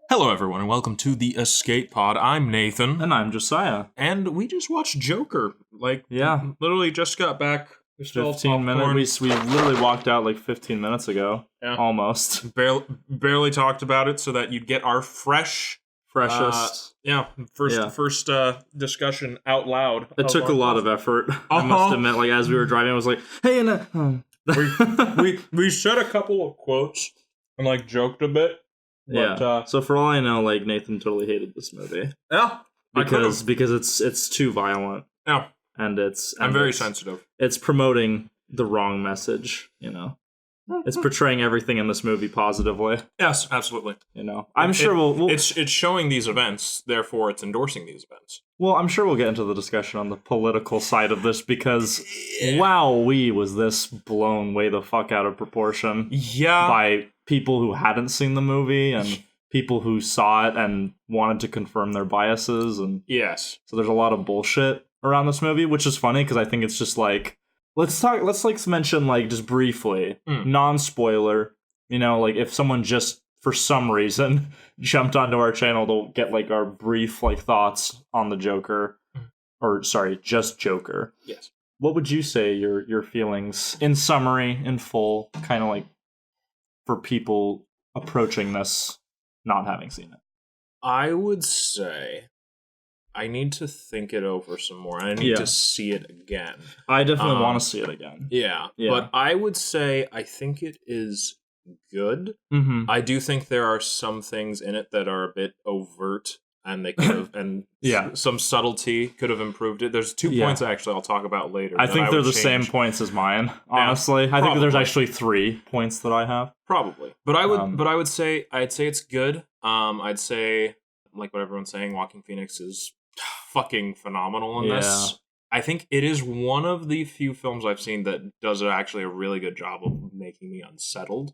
Hello, everyone, and welcome to the Escape Pod. I'm Nathan. And I'm Josiah. And we just watched Joker. Yeah. Literally just got back. 15 minutes. We literally walked out like 15 minutes ago. Yeah. Almost. Barely talked about it so that you'd get our freshest. First discussion out loud. It took a lot of effort. I must admit, like, as we were driving, I was like, hey, we said a couple of quotes and, like, joked a bit. But, yeah. So for all I know, like, Nathan totally hated this movie. Yeah. Because it's too violent. Yeah. And I'm very sensitive. It's promoting the wrong message, you know. It's portraying everything in this movie positively. Yes, absolutely. You know, I'm sure we'll it's showing these events, therefore it's endorsing these events. Well, I'm sure we'll get into the discussion on the political side of this because, wowee, was this blown way the fuck out of proportion. Yeah. By people who hadn't seen the movie and people who saw it and wanted to confirm their biases. And yes. So there's a lot of bullshit around this movie, which is funny because I think it's just like, let's mention, like, just briefly, non-spoiler, you know, like, if someone just, for some reason, jumped onto our channel to get, like, our brief, like, thoughts on the Joker, or, sorry, just Joker. Yes. What would you say your feelings, in summary, in full, kind of, like, for people approaching this not having seen it? I would say I need to think it over some more. I need to see it again. I definitely want to see it again. Yeah, but I would say I think it is good. Mm-hmm. I do think there are some things in it that are a bit overt, and they could have, some subtlety could have improved it. There's 2 points actually I'll talk about later. I think they're the same points as mine. Honestly, I think there's actually 3 points that I have. Probably, but I'd say it's good. I'd say, like what everyone's saying, Joaquin Phoenix is fucking phenomenal in this. I think it is one of the few films I've seen that does actually a really good job of making me unsettled.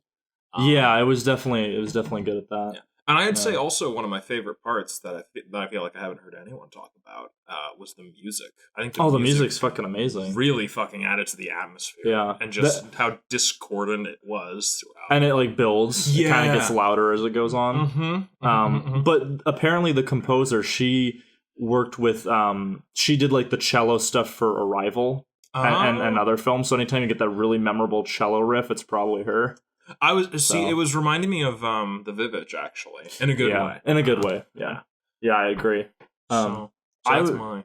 It was definitely good at that. Yeah. And I'd say also one of my favorite parts that I feel like I haven't heard anyone talk about was the music. I think the music's fucking amazing. Really fucking added to the atmosphere. Yeah. And just how discordant it was throughout. And it, like, builds. Yeah. It kind of gets louder as it goes on. But apparently the composer, she worked with she did, like, the cello stuff for Arrival and other films. So anytime you get that really memorable cello riff, it's probably her. It was reminding me of the Vivitch, actually, in a good way. In a good way. Yeah, I agree. I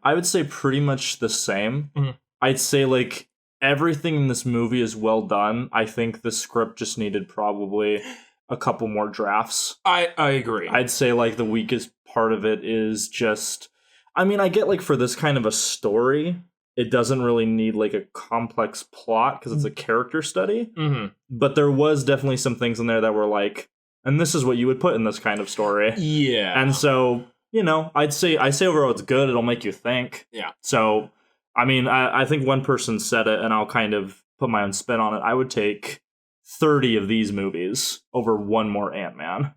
would say pretty much the same. Mm-hmm. I'd say, like, everything in this movie is well done. I think the script just needed probably a couple more drafts. I agree. I'd say, like, the weakest part of it is just, I mean, I get, like, for this kind of a story, it doesn't really need, like, a complex plot because it's a character study. Mm-hmm. But there was definitely some things in there that were like, and this is what you would put in this kind of story. Yeah. And so, you know, I say overall it's good. It'll make you think. Yeah. So, I mean, I think one person said it, and I'll kind of put my own spin on it. I would take 30 of these movies over one more Ant-Man.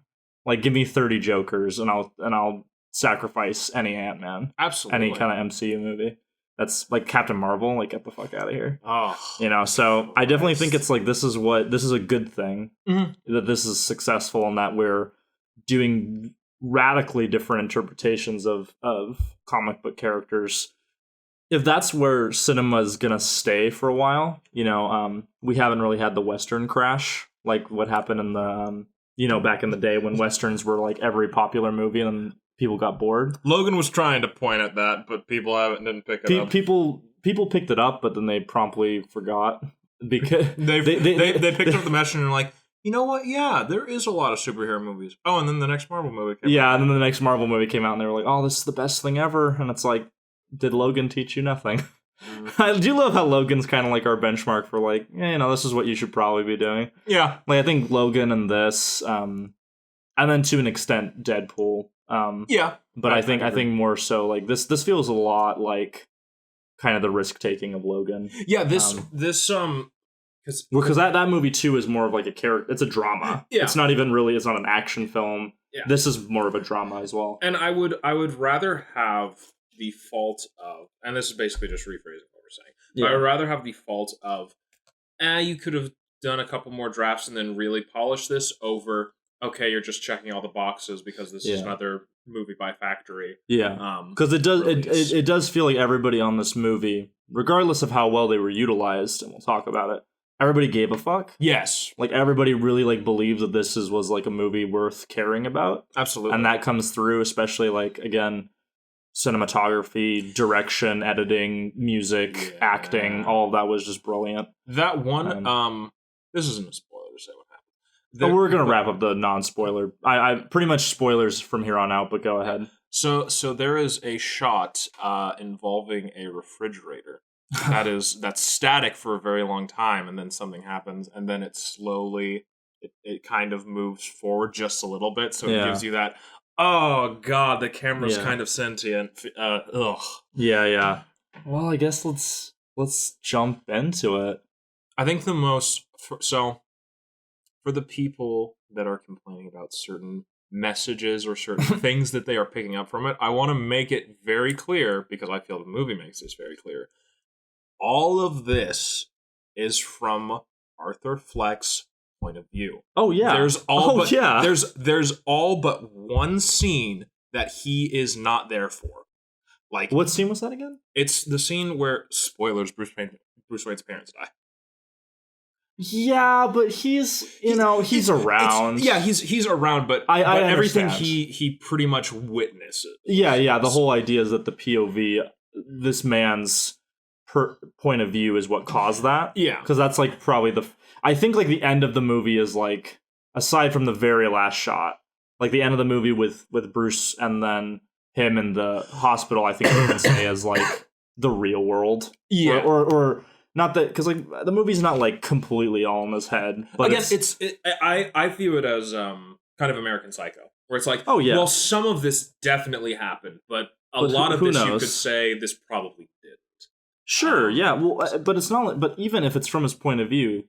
Like, give me 30 Jokers, and I'll sacrifice any Ant-Man. Absolutely. Any kind of MCU movie. That's like Captain Marvel, like, get the fuck out of here. Oh, you know, so I definitely think it's like this is a good thing, that this is successful and that we're doing radically different interpretations of comic book characters. If that's where cinema is gonna stay for a while, you know, we haven't really had the Western crash like what happened in the back in the day when Westerns were like every popular movie and people got bored. Logan was trying to point at that, but people didn't pick it up. People picked it up, but then they promptly forgot because they picked up the message and were like, you know what? Yeah, there is a lot of superhero movies. Oh, and then the next Marvel movie came out. Yeah, and then the next Marvel movie came out, and they were like, oh, this is the best thing ever. And it's like, did Logan teach you nothing? I do love how Logan's kind of like our benchmark for, like, you know, this is what you should probably be doing. Yeah. Like, I think Logan and this, and then to an extent, Deadpool. But I think more so, like, this feels a lot like kind of the risk taking of Logan. Yeah, because that movie too is more of like a character. It's a drama. Yeah. It's not even really. It's not an action film. Yeah. This is more of a drama as well. And I would rather have the fault of, and this is basically just rephrasing what we're saying. Yeah. I would rather have the fault of, you could have done a couple more drafts and then really polished this over. Okay, you're just checking all the boxes because this is another movie by Factory. Yeah, because it does it does feel like everybody on this movie, regardless of how well they were utilized, and we'll talk about it, everybody gave a fuck. Yes, like everybody really like believed that this was like a movie worth caring about. Absolutely, and that comes through, especially like again, cinematography, direction, editing, music, acting, all of that was just brilliant. That one, this isn't a spoiler to say what happened. We're gonna wrap up the non-spoiler. I pretty much spoilers from here on out, but go ahead. So there is a shot involving a refrigerator that's static for a very long time, and then something happens, and then it slowly it kind of moves forward just a little bit, so it gives you that. Oh God, the camera's kind of sentient. Ugh. Yeah. Well, I guess let's jump into it. I think the most for the people that are complaining about certain messages or certain things that they are picking up from it, I want to make it very clear, because I feel the movie makes this very clear. All of this is from Arthur Fleck's point of view. Oh yeah. There's all but one scene that he is not there for. Like, what scene was that again? It's the scene where, spoilers, Bruce Wayne's parents die. Yeah, but he's around. He's around, but everything he pretty much witnesses. Yeah. The whole idea is that the POV, this man's point of view, is what caused that. Yeah, because that's like probably I think like the end of the movie is like, aside from the very last shot, like the end of the movie with Bruce and then him in the hospital, I think we can say as like the real world. Yeah, or not that, because like the movie's not like completely all in his head. But again, I view it as kind of American Psycho, where it's like, well, some of this definitely happened, but a lot of this knows? You could say this probably didn't. Sure, yeah. Well, but it's not. But even if it's from his point of view,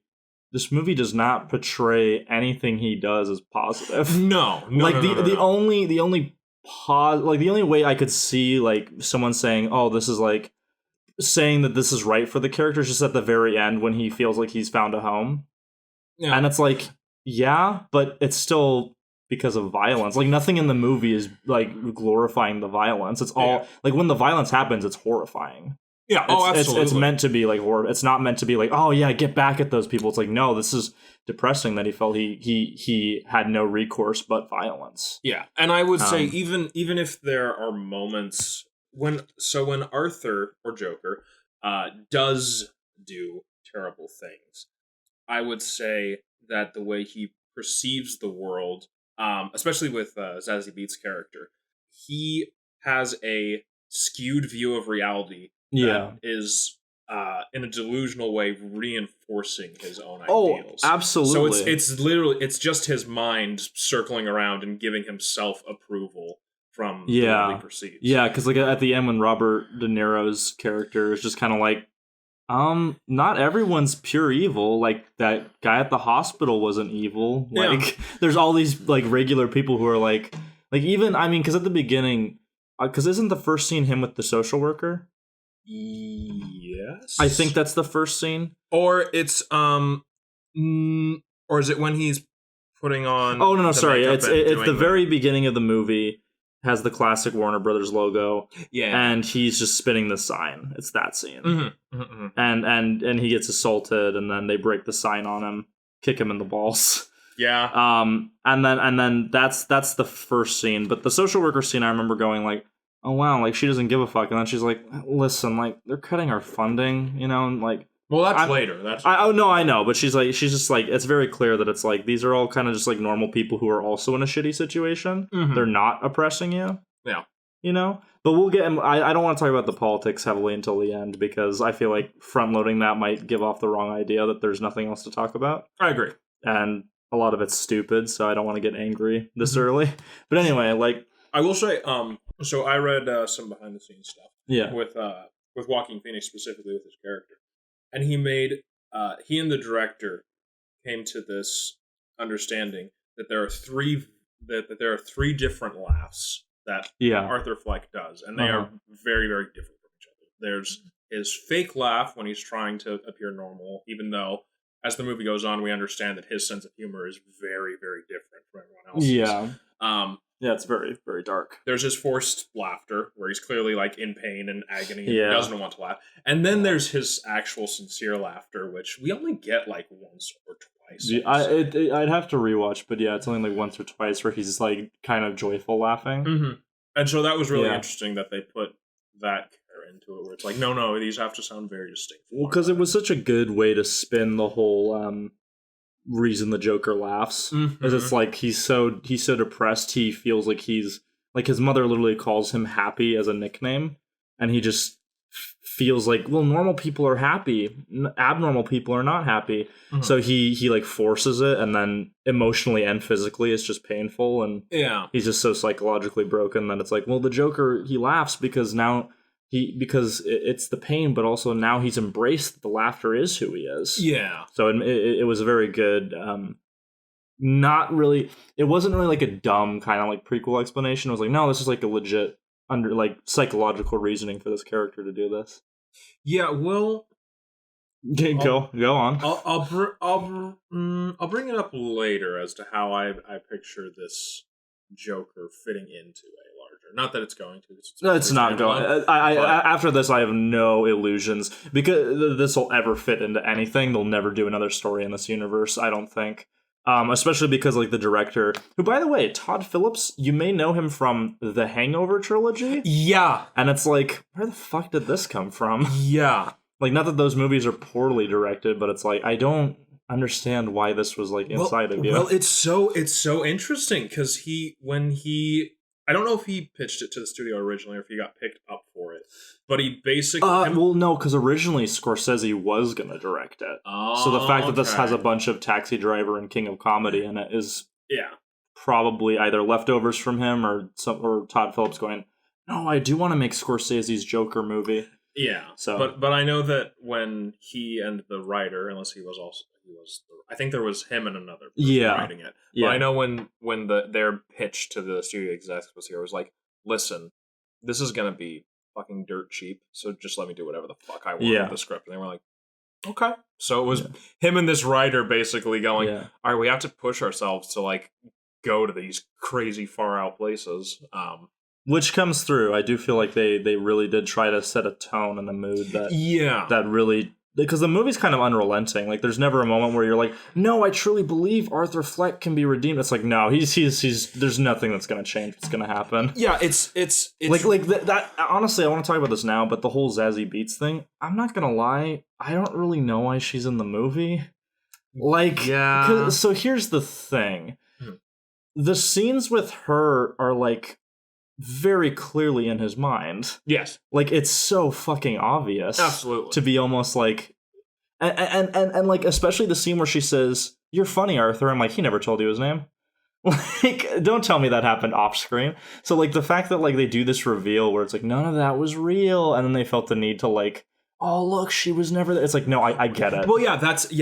this movie does not portray anything he does as positive. No. The only way I could see like someone saying, "Oh, this is like." Saying that this is right for the character just at the very end when he feels like he's found a home. Yeah. And it's like, yeah, but it's still because of violence. Like nothing in the movie is like glorifying the violence. It's all like when the violence happens, it's horrifying. Yeah, absolutely. It's meant to be like horror. It's not meant to be like, oh yeah, get back at those people. It's like, no, this is depressing that he felt he had no recourse but violence. Yeah, and I would say even if there are moments when Arthur or Joker does do terrible things, I would say that the way he perceives the world, especially with Zazie Beetz' character, he has a skewed view of reality that is in a delusional way reinforcing his own ideals. Oh, absolutely. So it's literally just his mind circling around and giving himself approval from the world he perceives. Yeah, because like at the end when Robert De Niro's character is just kind of like, not everyone's pure evil. Like that guy at the hospital wasn't evil. Like there's all these like regular people who are like even, I mean, because at the beginning, because isn't the first scene him with the social worker? Yes, I think that's the first scene. Or it's or is it when he's putting on? Oh no, sorry, it's the very beginning of the movie. Has the classic Warner Brothers logo, and he's just spinning the sign. It's that scene, and he gets assaulted, and then they break the sign on him, kick him in the balls. Yeah. And then that's the first scene, but the social worker scene, I remember going like, oh wow, like she doesn't give a fuck, and then she's like, listen, like they're cutting our funding, you know, and like. Well, that's later. I know, but she's just like, it's very clear that it's like these are all kind of just like normal people who are also in a shitty situation. Mm-hmm. They're not oppressing you. Yeah, you know. But we'll get. I don't want to talk about the politics heavily until the end because I feel like front loading that might give off the wrong idea that there's nothing else to talk about. I agree, and a lot of it's stupid, so I don't want to get angry this early. But anyway, like I will say, so I read some behind the scenes stuff. Yeah, with Joaquin Phoenix specifically with his character. And he made he and the director came to this understanding that there are three different laughs that Arthur Fleck does, and they are very, very different from each other. There's his fake laugh when he's trying to appear normal, even though as the movie goes on, we understand that his sense of humor is very, very different from everyone else's. Yeah. Yeah, it's very, very dark. There's his forced laughter, where he's clearly like in pain and agony and doesn't want to laugh. And then there's his actual sincere laughter, which we only get like once or twice. I'd have to rewatch, but yeah, it's only like once or twice where he's like kind of joyful laughing. Mm-hmm. And so that was really interesting that they put that care into it, where it's like, no, these have to sound very distinct. Well, because it was such a good way to spin the whole reason the Joker laughs. Because it's like he's so depressed, he feels like he's like his mother literally calls him Happy as a nickname, and he just feels like, well, normal people are happy, abnormal people are not happy. So he like forces it, and then emotionally and physically it's just painful, and he's just so psychologically broken that it's like, well, the Joker, he laughs because now because it's the pain, but also now he's embraced that the laughter is who he is. Yeah. So it was a very good, not really, it wasn't really like a dumb kind of like prequel explanation. It was like, no, this is like a legit under like psychological reasoning for this character to do this. Yeah, well, go on. I'll bring it up later as to how I picture this Joker fitting into a larger. Not that it's going to. It's not going. I after this, I have no illusions because this will ever fit into anything. They'll never do another story in this universe, I don't think. Especially because like the director, who by the way, Todd Phillips, you may know him from the Hangover trilogy. Yeah, and it's like, where the fuck did this come from? Yeah, like not that those movies are poorly directed, but it's like I don't understand why this was like inside of you. Well, it's so interesting because I don't know if he pitched it to the studio originally or if he got picked up for it, but he basically well, no, because originally Scorsese was gonna direct it. So the fact that this has a bunch of Taxi Driver and King of Comedy in it is probably either leftovers from him or Todd Phillips going, no, I do want to make Scorsese's Joker movie. Yeah. So, but I know that when he and the writer, unless I think there was him and another person writing it. But I know when their pitch to the studio execs was here, it was like, listen, this is gonna be fucking dirt cheap, so just let me do whatever the fuck I want with the script. And they were like, okay. So it was him and this writer basically going, all right, we have to push ourselves to like go to these crazy far out places. Which comes through. I do feel like they really did try to set a tone and a mood that really, because the movie's kind of unrelenting. Like there's never a moment where you're like, no, I truly believe Arthur Fleck can be redeemed. It's like, no, he's there's nothing that's going to change. What's going to happen? Yeah, it's like that. Honestly, I want to talk about this now, but the whole Zazie Beetz thing, I'm not going to lie, I don't really know why she's in the movie. Like, so here's the thing. The scenes with her are like very clearly in his mind. Yes. Like it's so fucking obvious. Absolutely. To be almost like and like especially the scene where she says, "You're funny, Arthur." I'm like, he never told you his name. Like, don't tell me that happened off screen. So like the fact that like they do this reveal where it's like none of that was real, and then they felt the need to like, oh look, she was never there. It's like, no, I get it. Well, yeah,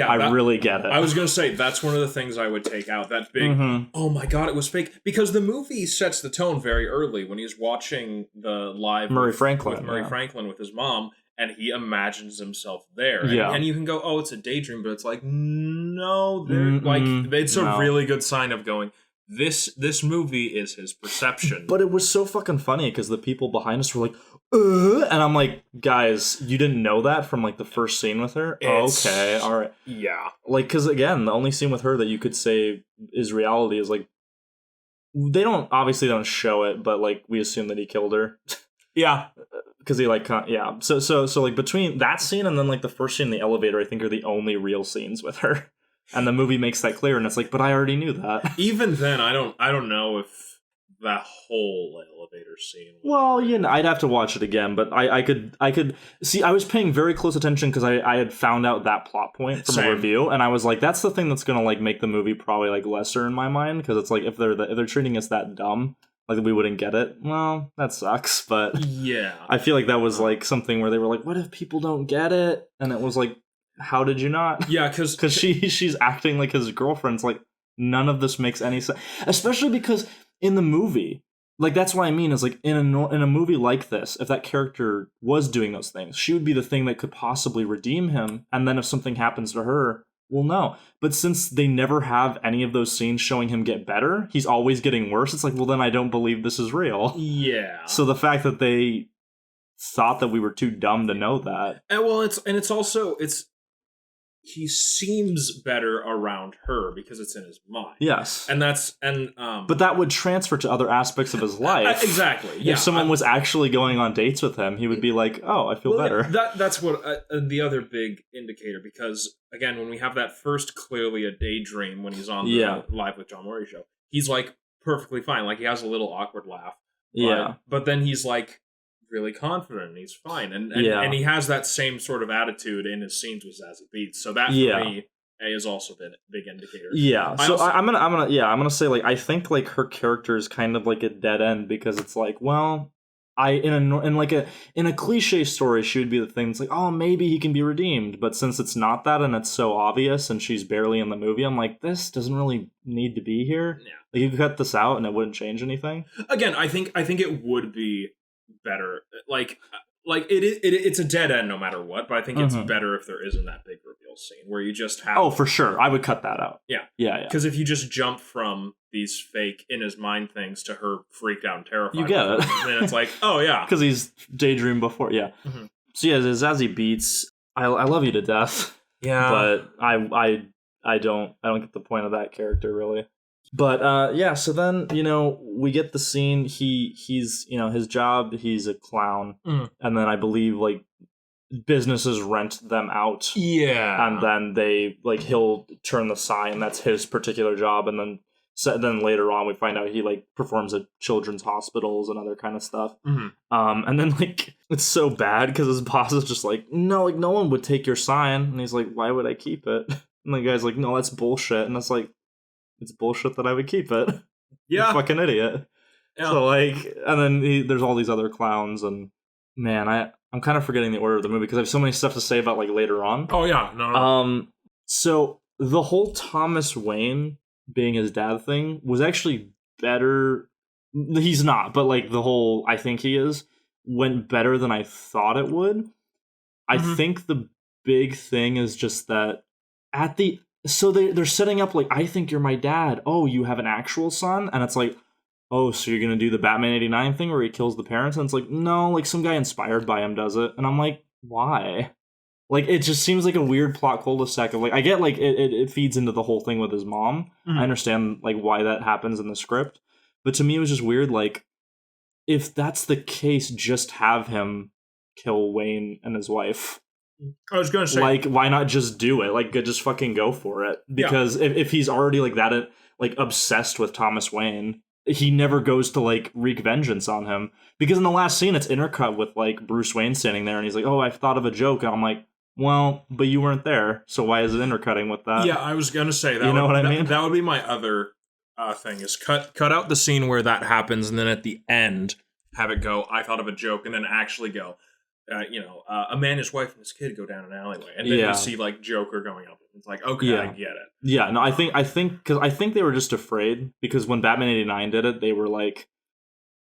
I really get it. I was gonna say that's one of the things I would take out. That big, oh my god, it was fake, because the movie sets the tone very early when he's watching the live Murray Franklin with his mom, and he imagines himself there. And you can go, oh, it's a daydream, but it's like, no, like it's a really good sign of going, this movie is his perception. But it was so fucking funny because the people behind us were like, and I'm like, guys, you didn't know that from like the first scene with her? Okay, all right. Yeah. Like, because again, the only scene with her that you could say is reality is like, they obviously don't show it, but like we assume that he killed her. Yeah. Because he like, So like between that scene and then like the first scene in the elevator, I think are the only real scenes with her. And the movie makes that clear, and it's like, but I already knew that. Even then, I don't know if that whole elevator scene. Well, you know, I'd have to watch it again, but I could see. I was paying very close attention because I had found out that plot point from a review, and I was like, that's the thing that's gonna like make the movie probably like lesser in my mind, because it's like if they're treating us that dumb, like we wouldn't get it. Well, that sucks, but yeah, I feel like that was like something where they were like, what if people don't get it? And it was like, how did you not? Yeah, because she's acting like his girlfriend. It's like, none of this makes any sense. Especially because in the movie, like, that's what I mean is, like, in a movie like this, if that character was doing those things, she would be the thing that could possibly redeem him. And then if something happens to her, well, no. But since they never have any of those scenes showing him get better, he's always getting worse. It's like, well, then I don't believe this is real. Yeah. So the fact that they thought that we were too dumb to know that. And well, it's also he seems better around her because it's in his mind. Yes. But that would transfer to other aspects of his life. Exactly. Yeah. If someone was actually going on dates with him, he would be like, "Oh, I feel better." That's what the other big indicator, because again, when we have that first clearly a daydream when he's on the Live with John Murray show, he's like perfectly fine. Like, he has a little awkward laugh. But then he's like really confident and he's fine, and he has that same sort of attitude in his scenes with Zazie Beetz, so that for me has also been a big indicator. I'm gonna say, like, I think, like, her character is kind of like a dead end, because it's like, well, in a cliche story, she would be the thing that's like, oh, maybe he can be redeemed, but since it's not that and it's so obvious and she's barely in the movie, I'm like, this doesn't really need to be here. Like, you could cut this out and it wouldn't change anything. Again, I think it would be better, like it's a dead end no matter what, but I think it's better if there isn't that big reveal scene where you just have... Oh, for sure. I would cut that out. Yeah. Because if you just jump from these fake in his mind things to her freaked out and terrified, you get it. Then it's like, oh yeah, because he's daydreamed before. So yeah, Zazie Beetz, I love you to death. But I don't get the point of that character, really. But so then, we get the scene. He's his job, he's a clown, and then I believe, like, businesses rent them out, and then they, like, he'll turn the sign, that's his particular job, and then later on we find out he, like, performs at children's hospitals and other kind of stuff. And then, like, it's so bad because his boss is just like, no, like, no one would take your sign, and he's like, why would I keep it? And the guy's like, no, that's bullshit. And it's like, it's bullshit that I would keep it. You're a fucking idiot. So, like, and then there's all these other clowns, and man, I'm kind of forgetting the order of the movie because I have so many stuff to say about, like, later on. Oh yeah, no. So the whole Thomas Wayne being his dad thing was actually better. He's not, but, like, the whole I think he is went better than I thought it would. I think the big thing is just that so they're setting up, like, I think you're my dad. Oh, you have an actual son? And it's like, oh, so you're going to do the Batman 89 thing where he kills the parents? And it's like, no, like, some guy inspired by him does it. And I'm like, why? Like, it just seems like a weird plot cul-de-sac of, like, I get, like, it feeds into the whole thing with his mom. I understand, like, why that happens in the script. But to me, it was just weird, like, if that's the case, just have him kill Wayne and his wife. I was going to say, like, why not just do it? Like, just fucking go for it. Because if he's already, like, that, like, obsessed with Thomas Wayne, he never goes to, like, wreak vengeance on him. Because in the last scene, it's intercut with, like, Bruce Wayne standing there, and he's like, oh, I've thought of a joke. And I'm like, well, but you weren't there, so why is it intercutting with that? Yeah, I was going to say that. You know what I mean? That would be my other thing, is cut out the scene where that happens, and then at the end, have it go, I thought of a joke, and then actually go, a man, his wife, and his kid go down an alleyway, and then you see, like, Joker going up. It's like, okay, I get it. Yeah, no, I think because I think they were just afraid, because when Batman 89 did it, they were like,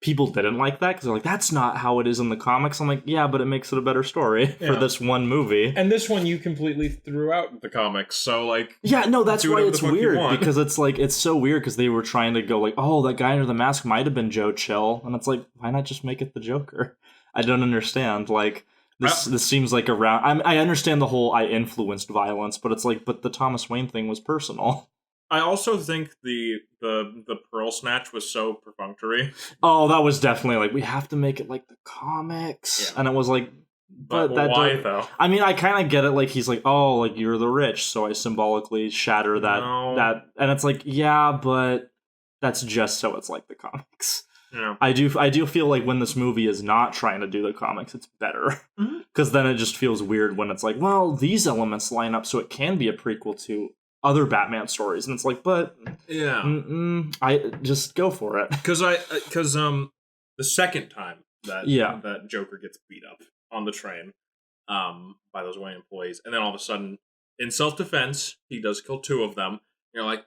people didn't like that because they're like, that's not how it is in the comics. I'm like, yeah, but it makes it a better story for this one movie. And this one you completely threw out the comics, so, like, yeah, no, that's why it's weird, because it's like, it's so weird because they were trying to go like, oh, that guy under the mask might have been Joe Chill, and it's like, why not just make it the Joker? I don't understand. Like, this seems like I understand the whole I influenced violence, but it's like, but the Thomas Wayne thing was personal. I also think the pearl snatch was so perfunctory. Oh, that was definitely like, we have to make it like the comics, and it was like, but that why though? I mean, I kind of get it. Like, he's like, oh, like, you're the rich, so I symbolically shatter that, and it's like, yeah, but that's just so it's like the comics. Yeah. I do feel like when this movie is not trying to do the comics, it's better. Because then it just feels weird when it's like, well, these elements line up so it can be a prequel to other Batman stories, and it's like, but I just go for it. Because the second time that Joker gets beat up on the train by those Wayne employees, and then all of a sudden in self-defense, he does kill 2 of them. You're like,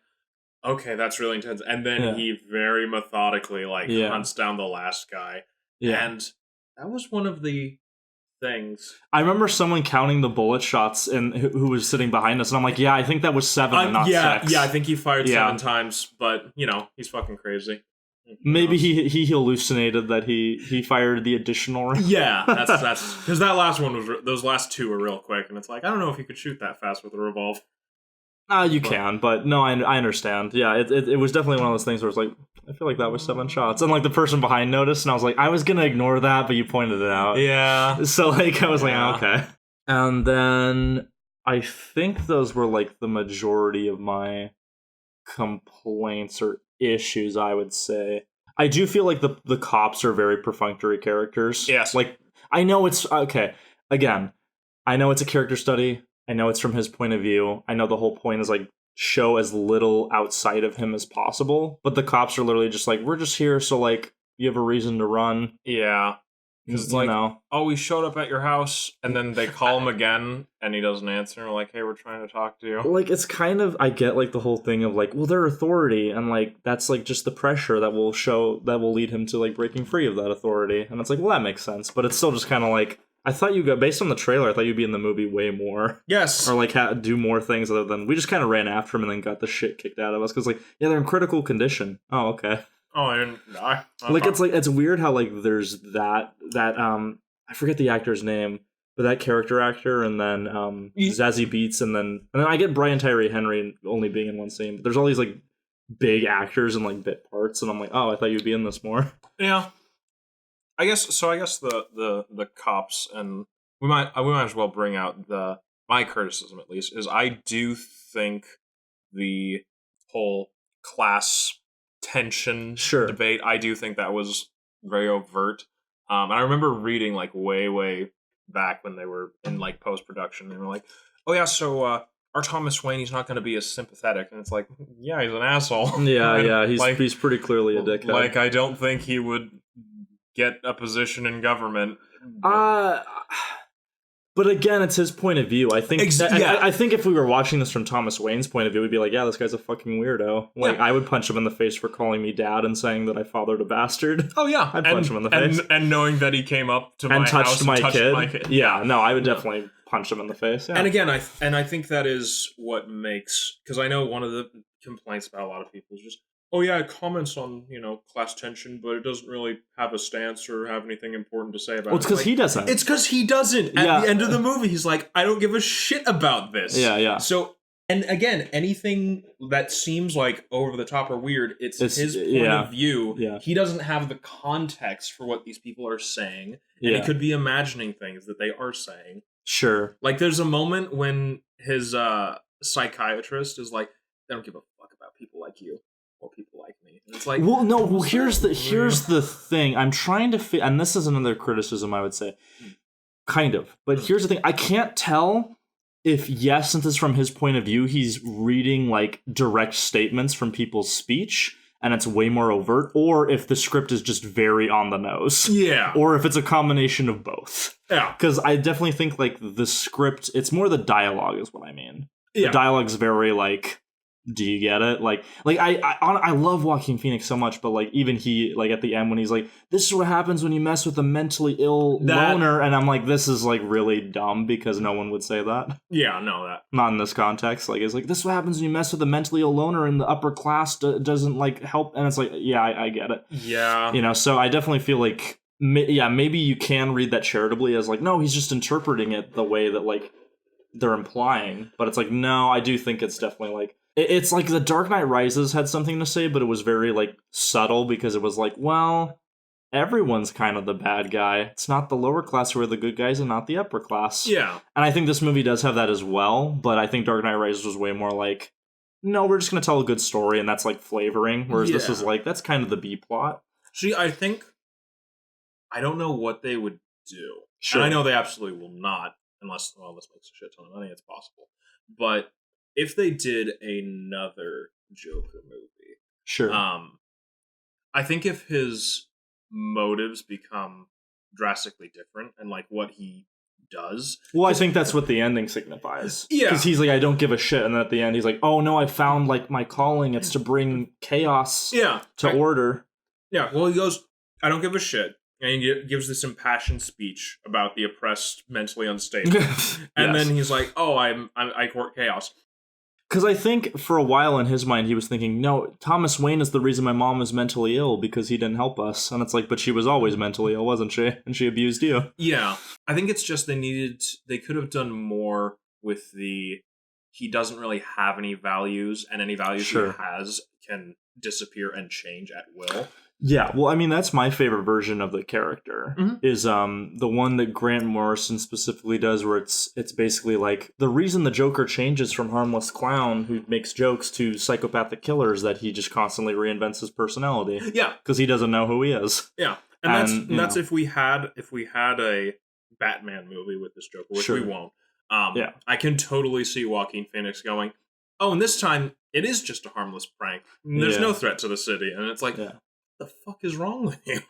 okay, that's really intense. And then he very methodically, hunts down the last guy. Yeah. And that was one of the things. I remember someone counting the bullet shots and who was sitting behind us, and I'm like, yeah, I think that was 7 and not 6. Yeah, I think he fired 7 times, but, he's fucking crazy. Maybe he hallucinated that he fired the additional. Yeah, that's because that last one was those last 2 were real quick, and it's like I don't know if you could shoot that fast with a revolver. You can, but no, I understand. Yeah, it was definitely one of those things where it's like I feel like that was 7 shots, and like the person behind noticed, and I was like, I was gonna ignore that, but you pointed it out. Yeah. So like I was like, oh, okay, and then I think those were like the majority of my complaints or issues, I would say. I do feel like the cops are very perfunctory characters. Yes. Like, I know it's... Okay, again, I know it's a character study. I know it's from his point of view. I know the whole point is, like, show as little outside of him as possible. But the cops are literally just like, we're just here, so, like, you have a reason to run. Yeah. Because it's like, oh, we showed up at your house, and then they call him again, and he doesn't answer. And we're like, hey, we're trying to talk to you. Like, it's kind of, I get, like, the whole thing of, like, well, they're authority, and, like, that's, like, just the pressure that will lead him to, like, breaking free of that authority. And it's like, well, that makes sense. But it's still just kind of like, I thought based on the trailer, I thought you'd be in the movie way more. Yes. Or, like, do more things other than, we just kind of ran after him and then got the shit kicked out of us. Because, like, yeah, they're in critical condition. Oh, okay. Oh, I didn't die. Like, it's weird how, like, there's that I forget the actor's name, but that character actor, and then Zazie Beetz, and then I get Brian Tyree Henry only being in one scene, but there's all these like big actors and like bit parts, and I'm like, oh, I thought you'd be in this more. Yeah, I guess the cops, and we might as well bring out my criticism at least is I do think the whole class tension debate, I do think that was very overt. And I remember reading like way back when they were in like post-production, and they were like, oh yeah, so our Thomas Wayne, he's not going to be as sympathetic. And it's like, yeah, he's an asshole. Yeah, he's pretty clearly a dickhead. Like, I don't think he would get a position in government. But again, it's his point of view. I think I think if we were watching this from Thomas Wayne's point of view, we'd be like, yeah, this guy's a fucking weirdo. Like, I would punch him in the face for calling me dad and saying that I fathered a bastard. Oh, yeah. I'd punch him in the face. And knowing that he came up to my house and touched my kid. Yeah, no, I would definitely punch him in the face. Yeah. And again, I think that is what makes... Because I know one of the complaints about a lot of people is just, oh yeah, it comments on, class tension, but it doesn't really have a stance or have anything important to say about it. Well, it's because he doesn't. It's because he doesn't. At the end of the movie, he's like, I don't give a shit about this. Yeah. So, and again, anything that seems like over the top or weird, it's his point of view. Yeah. He doesn't have the context for what these people are saying. And he could be imagining things that they are saying. Sure. Like, there's a moment when his psychiatrist is like, they don't give a fuck about people like you. Or people like me. And it's like, well, no. Well, here's the thing. I'm trying to and this is another criticism I would say, kind of. But here's the thing. I can't tell if since it's from his point of view, he's reading like direct statements from people's speech, and it's way more overt, or if the script is just very on the nose. Yeah. Or if it's a combination of both. Yeah. Because I definitely think like the script, it's more the dialogue is what I mean. Yeah. The dialogue's very like, do you get it? Like I love Joaquin Phoenix so much, but like even he like at the end when he's like, this is what happens when you mess with a mentally ill loner, and I'm like, this is like really dumb because no one would say that. Yeah, no, that not in this context. Like it's like, this is what happens when you mess with a mentally ill loner, and the upper class doesn't like help, and it's like, yeah, I get it. Yeah, so I definitely feel like maybe you can read that charitably as like, no, he's just interpreting it the way that like they're implying, but it's like, no, I do think it's definitely like. It's like The Dark Knight Rises had something to say, but it was very, like, subtle because it was like, well, everyone's kind of the bad guy. It's not the lower class who are the good guys and not the upper class. Yeah. And I think this movie does have that as well, but I think Dark Knight Rises was way more like, no, we're just going to tell a good story, and that's, like, flavoring, whereas this is like, that's kind of the B plot. See, I don't know what they would do. Sure. And I know they absolutely will not, unless, well, this makes a shit ton of money, it's possible. But if they did another Joker movie, sure. I think if his motives become drastically different and like what he does. Well, I think that's what the ending signifies. Yeah. Because he's like, I don't give a shit. And then at the end, he's like, oh no, I found like my calling. It's to bring chaos to order. Yeah, well, he goes, I don't give a shit. And he gives this impassioned speech about the oppressed, mentally unstable. And then he's like, oh, I court chaos. Because I think for a while in his mind, he was thinking, no, Thomas Wayne is the reason my mom is mentally ill because he didn't help us. And it's like, but she was always mentally ill, wasn't she? And she abused you. Yeah. I think it's just they could have done more with he doesn't really have any values, and any values he has can disappear and change at will. Yeah, well, I mean, that's my favorite version of the character, is the one that Grant Morrison specifically does, where it's basically like, the reason the Joker changes from harmless clown who makes jokes to psychopathic killer is that he just constantly reinvents his personality. Yeah. Because he doesn't know who he is. Yeah. And that's if we had a Batman movie with this Joker, which we won't. I can totally see Joaquin Phoenix going, oh, and this time it is just a harmless prank. There's no threat to the city. And it's like... the fuck is wrong with you?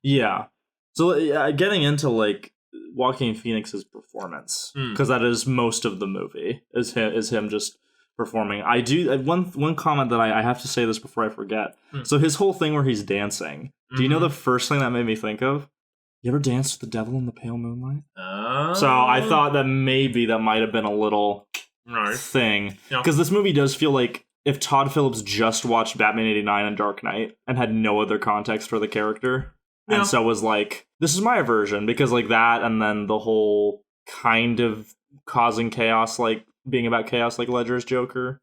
Yeah. So getting into like Joaquin Phoenix's performance, because that is most of the movie, is him just performing. I do one comment that I have to say this before I forget. So his whole thing where he's dancing. Do you know the first thing that made me think of? You ever danced with the devil in the pale moonlight? So I thought that maybe that might have been a little thing, because this movie does feel like if Todd Phillips just watched Batman 89 and Dark Knight and had no other context for the character, and so was like, this is my version, because like that, and then the whole kind of causing chaos, like being about chaos, like Ledger's Joker,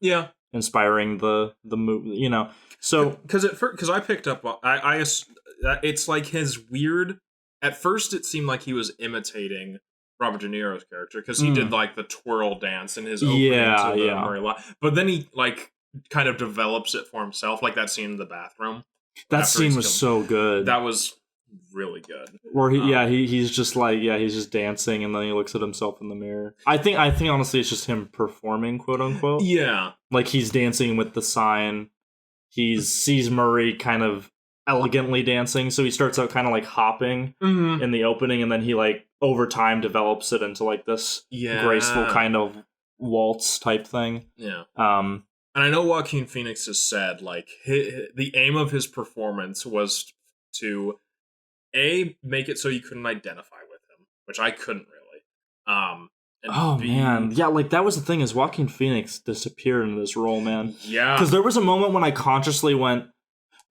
inspiring the movie, you know. So because I picked up, it's like his weird. At first, it seemed like he was imitating Robert De Niro's character, because he did like the twirl dance in his opening to the Murray Law, but then he like kind of develops it for himself, like that scene in the bathroom. That scene was so good. That was really good. Where he's just like he's just dancing, and then he looks at himself in the mirror. I think honestly it's just him performing, quote unquote. Yeah, like he's dancing with the sign. He sees Murray kind of elegantly dancing, so he starts out kind of like hopping in the opening, and then he like over time develops it into like this graceful kind of waltz type thing. And I know Joaquin Phoenix has said, like, the aim of his performance was to, make it so you couldn't identify with him, which I couldn't really. Man. Yeah, like, that was the thing, is Joaquin Phoenix disappeared in this role, man. Yeah. Because there was a moment when I consciously went,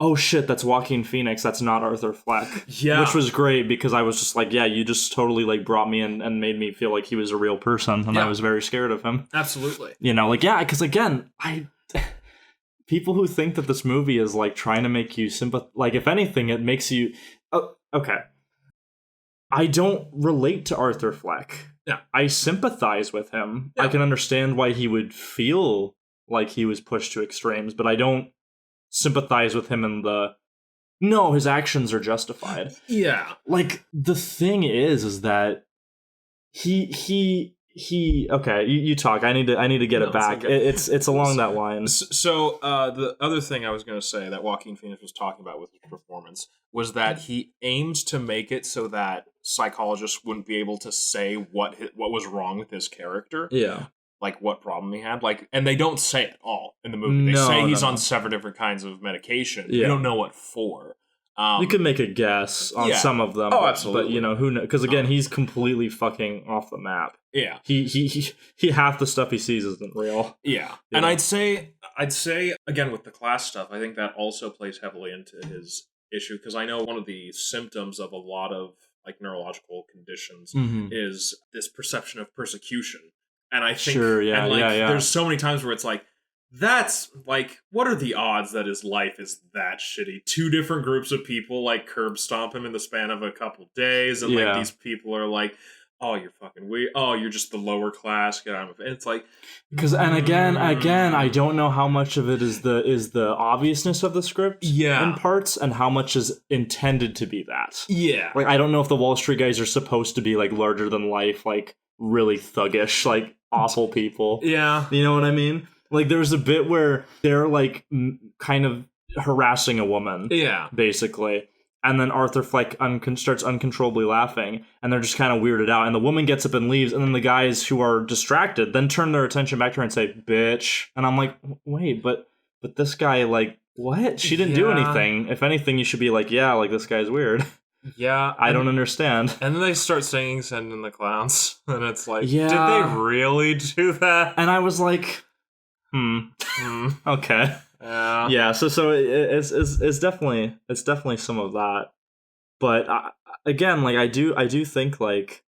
oh shit, that's Joaquin Phoenix, that's not Arthur Fleck. Yeah. Which was great, because I was just like, yeah, you just totally, like, brought me in and made me feel like he was a real person, and I was very scared of him. Absolutely. You know, like, yeah, because again, people who think that this movie is, like, trying to make you like, if anything, it makes you... Oh, okay. I don't relate to Arthur Fleck. Yeah. I sympathize with him. Yeah. I can understand why he would feel like he was pushed to extremes, but I don't sympathize with him in no, his actions are justified. Yeah. Like, the thing is that he okay, you talk. I need to get it back. Okay. It's along that line. So the other thing I was going to say that Joaquin Phoenix was talking about with his performance was that he aims to make it so that psychologists wouldn't be able to say what was wrong with his character. Yeah. Like what problem he had. Like, and they don't say it all in the movie. They say he's on several different kinds of medication. Yeah. You don't know what for. You could make a guess on some of them. Oh, absolutely. But, you know, who knows? Because, again, he's completely fucking off the map. Yeah. He half the stuff he sees isn't real. Yeah. And I'd say, again, with the class stuff, I think that also plays heavily into his issue. Because I know one of the symptoms of a lot of, like, neurological conditions is this perception of persecution. And I think, there's so many times where it's like, that's like, what are the odds that his life is that shitty? Two different groups of people like curb stomp him in the span of a couple days, and like these people are like, "Oh, you're fucking weird. Oh, you're just the lower class." And it's like, because again, I don't know how much of it is the obviousness of the script, in parts, and how much is intended to be that. Yeah, like I don't know if the Wall Street guys are supposed to be like larger than life, like really thuggish, like awful people. Yeah, you know what I mean. Like, there's a bit where they're, like, kind of harassing a woman. Yeah. Basically. And then Arthur Fleck starts uncontrollably laughing, and they're just kind of weirded out. And the woman gets up and leaves, and then the guys who are distracted then turn their attention back to her and say, "Bitch." And I'm like, wait, but this guy, like, what? She didn't do anything. If anything, you should be like, yeah, like, this guy's weird. Yeah. I don't understand. And then they start singing Send in the Clowns, and it's like, did they really do that? And I was like, okay. Yeah. So it's definitely some of that, but again, like I do think like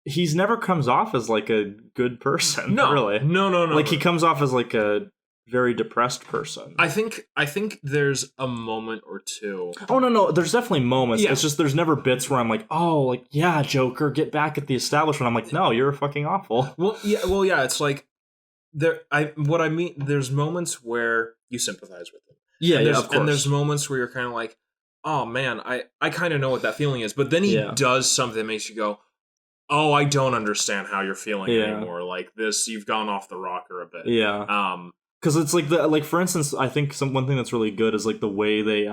he's never comes off as like a good person. No, really, no. Like he comes off as like a very depressed person. I think there's a moment or two. Oh no, there's definitely moments. Yeah. It's just there's never bits where I'm like, oh, like yeah, Joker, get back at the establishment. I'm like, no, you're fucking awful. Well, yeah. It's like there's moments where you sympathize with him. Yeah, of course. And there's moments where you're kind of like, oh man, I kind of know what that feeling is. But then he does something that makes you go, oh, I don't understand how you're feeling anymore. Like this, you've gone off the rocker a bit. Yeah. Because it's like for instance, I think one thing that's really good is like the way they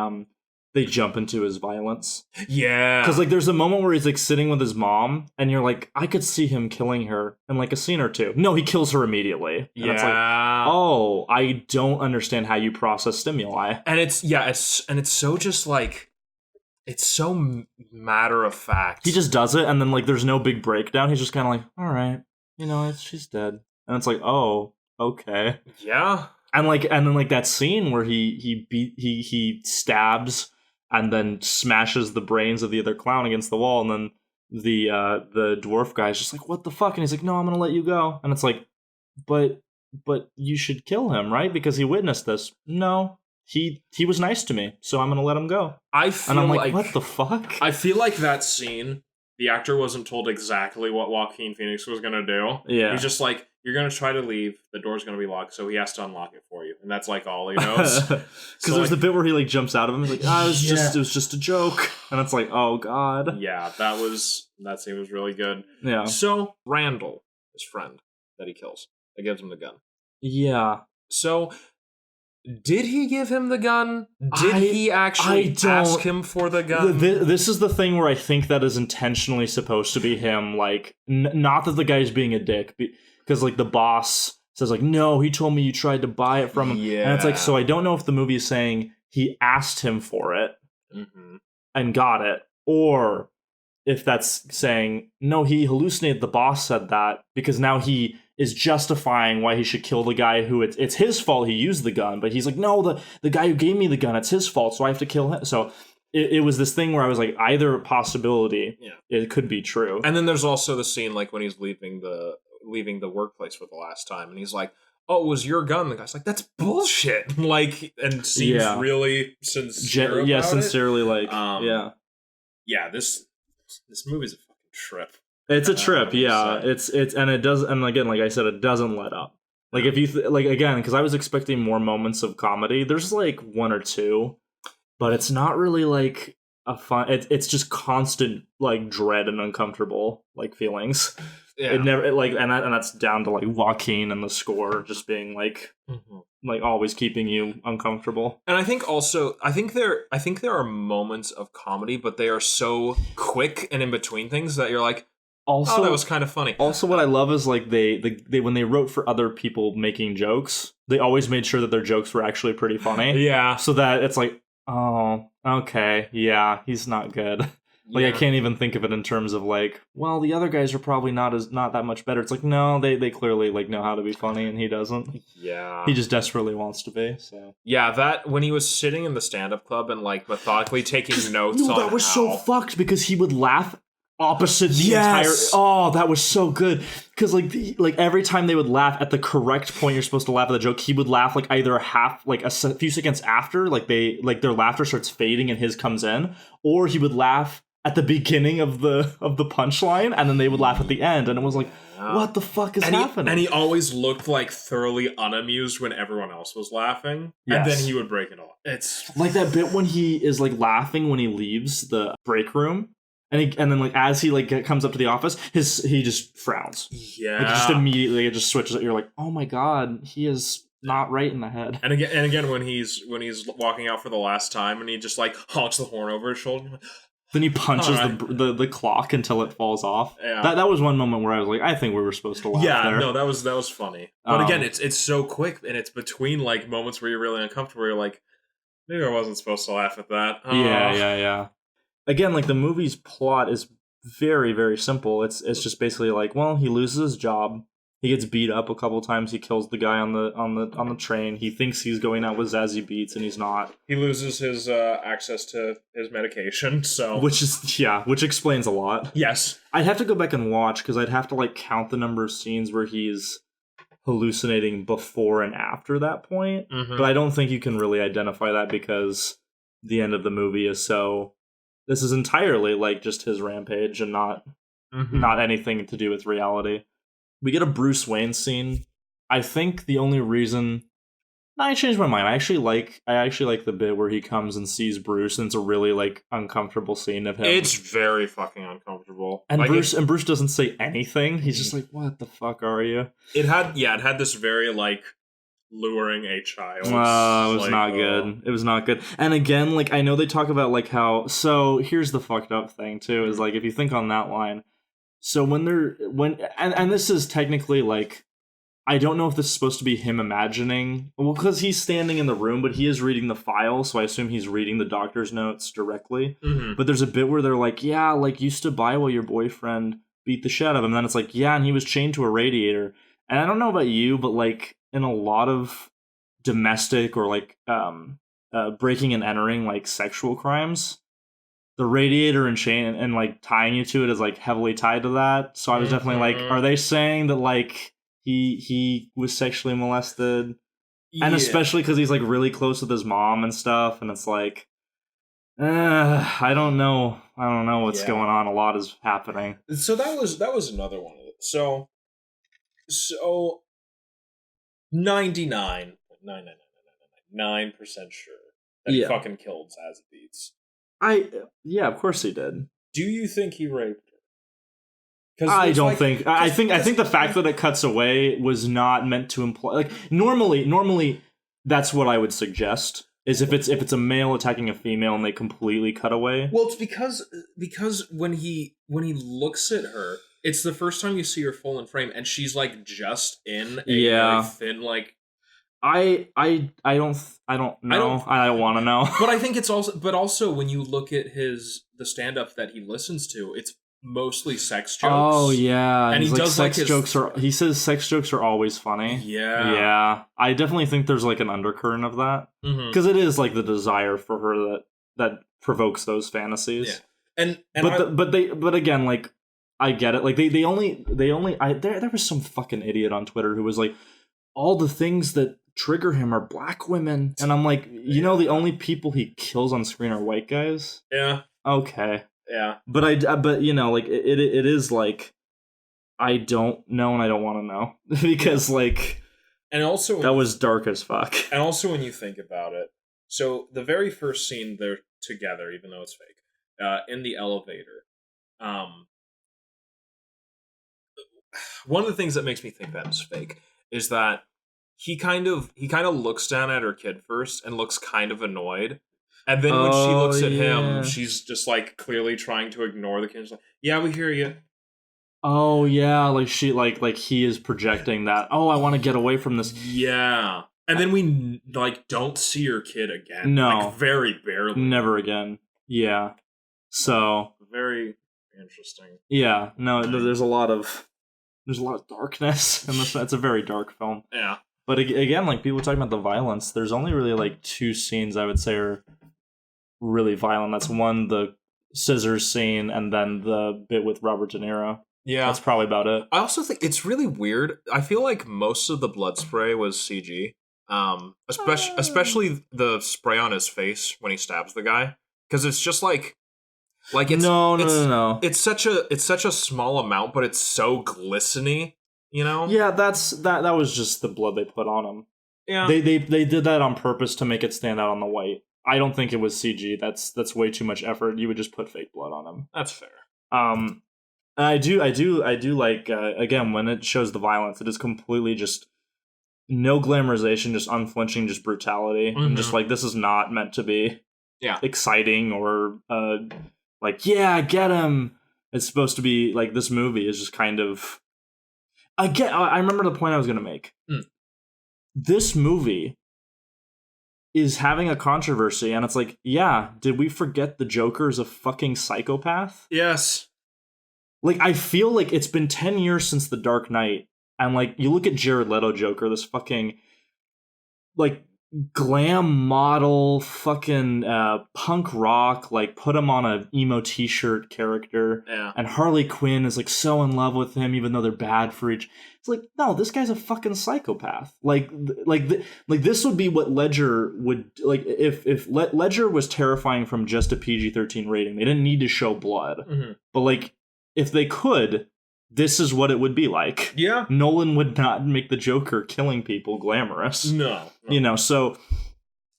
jump into his violence. Yeah. Because like there's a moment where he's like sitting with his mom, and you're like, I could see him killing her in like a scene or two. No, he kills her immediately. And it's like, oh, I don't understand how you process stimuli. And it's so just like, it's so matter of fact. He just does it, and then like there's no big breakdown. He's just kind of like, all right, she's dead, and it's like, oh, okay, yeah. And then that scene where he stabs and then smashes the brains of the other clown against the wall, and then the dwarf guy's just like, what the fuck? And he's like, no, I'm gonna let you go. And it's like, but you should kill him, right? Because he witnessed this. No, he was nice to me, so I'm gonna let him go. And I'm like, what the fuck? I feel like that scene, the actor wasn't told exactly what Joaquin Phoenix was gonna do. Yeah. He's just like, you're gonna try to leave, the door's gonna be locked, so he has to unlock it for you, and that's like all he knows. Because there's the bit where he like jumps out of him, he's like, it was just a joke, and it's like, oh god. Yeah, that scene was really good. Yeah. So Randall, his friend that he kills, that gives him the gun. Yeah. So did he give him the gun? Did he actually ask him for the gun? This is the thing where I think that is intentionally supposed to be him, like, not that the guy's being a dick, because, like, the boss says, like, no, he told me you tried to buy it from him. Yeah. And it's like, so I don't know if the movie is saying he asked him for it and got it, or if that's saying, no, he hallucinated, the boss said that, because now he is justifying why he should kill the guy who it's his fault he used the gun, but he's like, no, the guy who gave me the gun, it's his fault, so I have to kill him. So it was this thing where I was like, either possibility, it could be true. And then there's also the scene like when he's leaving the workplace for the last time, and he's like, oh, it was your gun. The guy's like, that's bullshit. Like, and seems really sincere about sincerely, it. like, yeah, this movie's a fucking trip. It's a trip, yeah. It's and it does, and again, like I said, it doesn't let up. Like if you like again, because I was expecting more moments of comedy. There's like one or two, but it's not really like a fun. It's just constant like dread and uncomfortable like feelings. Yeah. And that's down to like Joaquin and the score just being like like always keeping you uncomfortable. And I think there are moments of comedy, but they are so quick and in between things that you're like, also, that was kind of funny. Also, what I love is like they when they wrote for other people making jokes, they always made sure that their jokes were actually pretty funny. Yeah. So that it's like, oh, okay, yeah, he's not good. Like I can't even think of it in terms of like, well, the other guys are probably not that much better. It's like, no, they clearly like know how to be funny, and he doesn't. Yeah. He just desperately wants to be. So yeah, that when he was sitting in the stand-up club and like methodically taking notes. No, that was so fucked because he would laugh opposite the entire. Oh, that was so good because like every time they would laugh at the correct point you're supposed to laugh at the joke, he would laugh like either a few seconds after, like their laughter starts fading and his comes in, or he would laugh at the beginning of the punchline and then they would laugh at the end, and it was like, what the fuck is happening? And he always looked like thoroughly unamused when everyone else was laughing, and then he would break it off. It's like that bit when he is like laughing when he leaves the break room. And then like as he like comes up to the office, he just frowns. Yeah, like, just immediately it just switches. You're like, oh my god, he is not right in the head. And again, when he's walking out for the last time, and he just like honks the horn over his shoulder. Then he punches the clock until it falls off. Yeah. That was one moment where I was like, I think we were supposed to laugh. Yeah, no, that was funny. But again, it's so quick, and it's between like moments where you're really uncomfortable. Where you're like, maybe I wasn't supposed to laugh at that. Oh. Yeah. Again, like the movie's plot is very, very simple. It's just basically like, well, he loses his job. He gets beat up a couple times. He kills the guy on the train. He thinks he's going out with Zazie Beetz, and he's not. He loses his access to his medication, so which explains a lot. Yes, I'd have to go back and watch because I'd have to like count the number of scenes where he's hallucinating before and after that point. Mm-hmm. But I don't think you can really identify that because the end of the movie is so. This is entirely like just his rampage and not anything to do with reality. We get a Bruce Wayne scene. I think the only reason I changed my mind. I actually like the bit where he comes and sees Bruce, and it's a really like uncomfortable scene of him. It's very fucking uncomfortable. And like Bruce doesn't say anything. He's just like, "What the fuck are you?" It had this very like luring a child. It was like, not good. It was not good. And again, like I know they talk about like how. So here's the fucked up thing too is like if you think on that line. So and this is technically like, I don't know if this is supposed to be him imagining, well, because he's standing in the room, but he is reading the file, so I assume he's reading the doctor's notes directly. Mm-hmm. But there's a bit where they're like, yeah, like you stood by while your boyfriend beat the shit out of him. And then it's like, yeah, and he was chained to a radiator. And I don't know about you, but like in a lot of domestic or like breaking and entering like sexual crimes, the radiator and chain and like tying you to it is like heavily tied to that. So I was definitely like, are they saying that like he was sexually molested? Yeah. And especially because he's like really close with his mom and stuff, and it's like, I don't know what's going on. A lot is happening. So that was another one. So 99.99999% sure that he fucking killed Zazie Beetz. Yeah, of course he did. Do you think he raped her? I don't think. I think the fact that it cuts away was not meant to imply. Like normally, that's what I would suggest. Is if it's a male attacking a female and they completely cut away. Well, it's because when he looks at her, it's the first time you see her full in frame, and she's like just in a very thin like. I don't know. I don't want to know. But I think it's also when you look at the stand-up that he listens to, it's mostly sex jokes. Oh yeah, and he like does sex like jokes are. He says sex jokes are always funny. Yeah. I definitely think there's like an undercurrent of that because it is like the desire for her that provokes those fantasies. Yeah, but again, like I get it. Like they only there was some fucking idiot on Twitter who was like, all the things that trigger him are black women, and I'm like, the only people he kills on screen are white guys. Yeah. Okay. Yeah. But like it is like, I don't know and I don't want to know because like, and also that was dark as fuck. And also when you think about it, so the very first scene they're together, even though it's fake, in the elevator. One of the things that makes me think that is fake is that he kind of looks down at her kid first and looks kind of annoyed. And then when she looks at him, she's just like clearly trying to ignore the kid. She's like, yeah, we hear you. Oh yeah, like she like he is projecting that. Oh, I want to get away from this. Yeah. And then we like don't see her kid again. No, like, very barely. Never again. Yeah. So very interesting. Yeah. No, there's a lot of darkness in this. It's a very dark film. Yeah. But again, like people talking about the violence, there's only really like two scenes I would say are really violent. That's one, the scissors scene, and then the bit with Robert De Niro. Yeah. That's probably about it. I also think it's really weird. I feel like most of the blood spray was CG. Especially the spray on his face when he stabs the guy. Because it's just like it's no. It's such a small amount, but it's so glistening. You know? Yeah, that was just the blood they put on him. Yeah, they did that on purpose to make it stand out on the white. I don't think it was CG. That's way too much effort. You would just put fake blood on him. That's fair. I do like again when it shows the violence, it is completely just no glamorization, just unflinching, just brutality, and just like this is not meant to be exciting or like yeah, get him. It's supposed to be like this movie is just kind of. I remember the point I was going to make. This movie is having a controversy, and it's like, yeah, did we forget the Joker is a fucking psychopath? Yes. Like, I feel like it's been 10 years since The Dark Knight, and like, you look at Jared Leto Joker, this fucking like glam model, fucking punk rock, like put him on a emo t-shirt character, and Harley Quinn is like so in love with him, even though they're bad for each. It's like, no, this guy's a fucking psychopath. Like this would be what Ledger would like if Ledger was terrifying from just a PG-13 rating. They didn't need to show blood, but like if they could. This is what it would be like. Yeah. Nolan would not make the Joker killing people glamorous. No. You know, so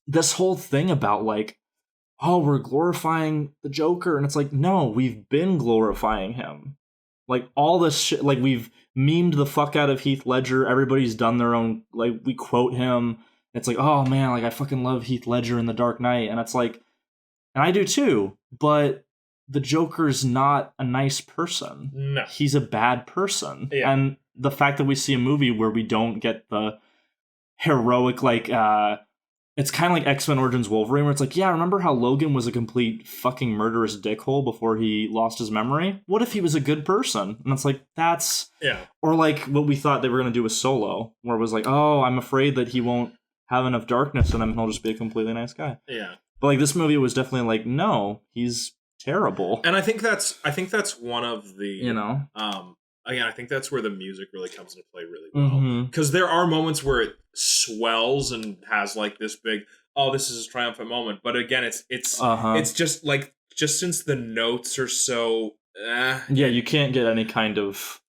this whole thing about like, oh, we're glorifying the Joker. And it's like, no, we've been glorifying him. Like all this shit, like we've memed the fuck out of Heath Ledger. Everybody's done their own, like we quote him. It's like, oh man, like I fucking love Heath Ledger in The Dark Knight. And it's like, and I do too, but the Joker's not a nice person. No. He's a bad person. Yeah. And the fact that we see a movie where we don't get the heroic, like, it's kind of like X-Men Origins Wolverine, where it's like, yeah, remember how Logan was a complete fucking murderous dickhole before he lost his memory? What if he was a good person? And it's like, that's... Yeah. Or like what we thought they were going to do with Solo, where it was like, oh, I'm afraid that he won't have enough darkness in him and he'll just be a completely nice guy. Yeah. But like this movie was definitely like, no, he's terrible. And I think that's one of the, you know, again, I think that's where the music really comes into play really well, because there are moments where it swells and has like this big, oh, this is a triumphant moment, but again, it's just like, just since the notes are so yeah, you can't get any kind of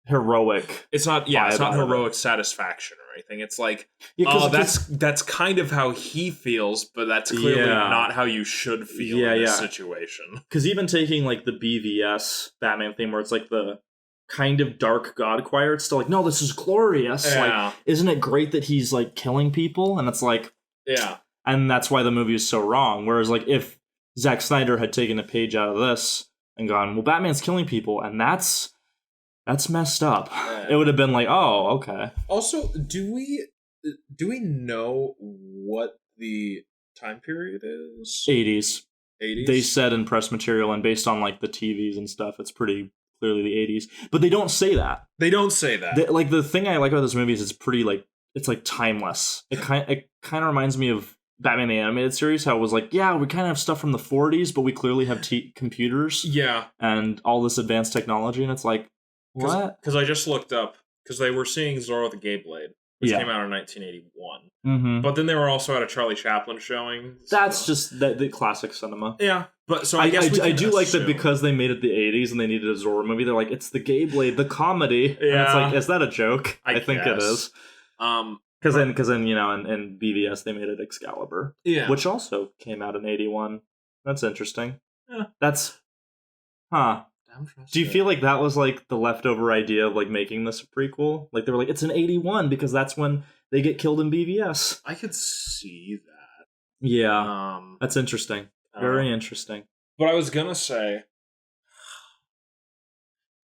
heroic, it's not heroic satisfaction or anything. It's like, oh, that's kind of how he feels, but that's clearly not how you should feel in this situation. Because even taking like the BVS Batman theme, where it's like the kind of dark god choir, it's still like, no, this is glorious. Like, isn't it great that he's like killing people? And it's like, yeah, and that's why the movie is so wrong. Whereas like if Zack Snyder had taken a page out of this and gone, well, Batman's killing people, and that's messed up. It would have been like, oh, okay. Also, do we know what the time period is? 80s. 80s? They said in press material, and based on like the TVs and stuff, it's pretty clearly the 80s. But they don't say that. They don't say that. Like the thing I like about this movie is it's pretty like, it's like timeless. It kind of reminds me of Batman the Animated Series, how it was like, yeah, we kind of have stuff from the 40s, but we clearly have computers. Yeah. And all this advanced technology, and it's like, what? Because I just looked up, because they were seeing Zorro the Gay Blade, which came out in 1981. But then they were also at a Charlie Chaplin showing. That's just the classic cinema. Yeah. But so I guess I do like that because they made it the 80s and they needed a Zorro movie. They're like, it's the Gay Blade, the comedy. Yeah. And it's like, is that a joke? I think it is. Because then you know, in BVS they made it Excalibur. Yeah. Which also came out in 81. That's interesting. Yeah. That's... Huh. Do you feel like that was like the leftover idea of like making this a prequel? Like they were like, it's an 81 because that's when they get killed in BVS. I could see that. Yeah. That's interesting. Very interesting. But I was gonna say,